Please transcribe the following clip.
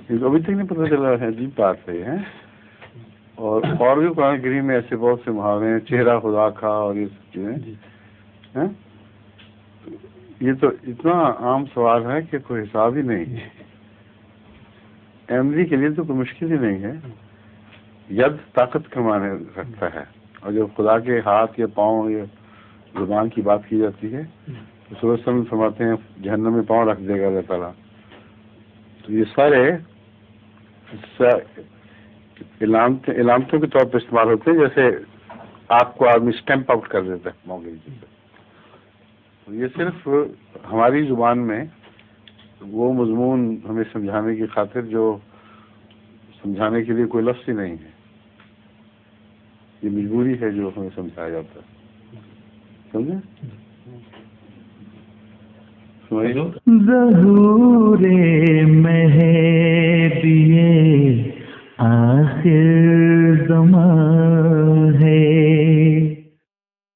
ابھی تک نہیں پتہ چلا ہے، عجیب بات ہے ہیں. اور بھی قرآن کریم میں ایسے بہت سے محاورے ہیں، چہرہ خدا کا اور یہ سب چیزیں ہیں. یہ تو اتنا عام سوال ہے کہ کوئی حساب ہی نہیں. احمدی کے لیے تو کوئی مشکل ہی نہیں ہے. ید طاقت کا معنی رکھتا ہے، اور جب خدا کے ہاتھ یا پاؤں یا زبان کی بات کی جاتی ہے تو سورج سم فرماتے ہیں جہنم میں پاؤں رکھ دے گا اللہ تعالیٰ. تو یہ سارے علامتوں کے طور پہ استعمال ہوتے ہیں، جیسے آپ کو آدمی اسٹیمپ آؤٹ کر دیتا ہے پاؤں کے نیچے. یہ صرف ہماری زبان میں وہ مضمون ہمیں سمجھانے کی خاطر جو سمجھانے کے لیے کوئی لفظ ہی نہیں ہے. یہ مجبوری ہے جو ہمیں سمجھایا جاتا ہے. سمجھے؟ ظہور مہدی آخر زمان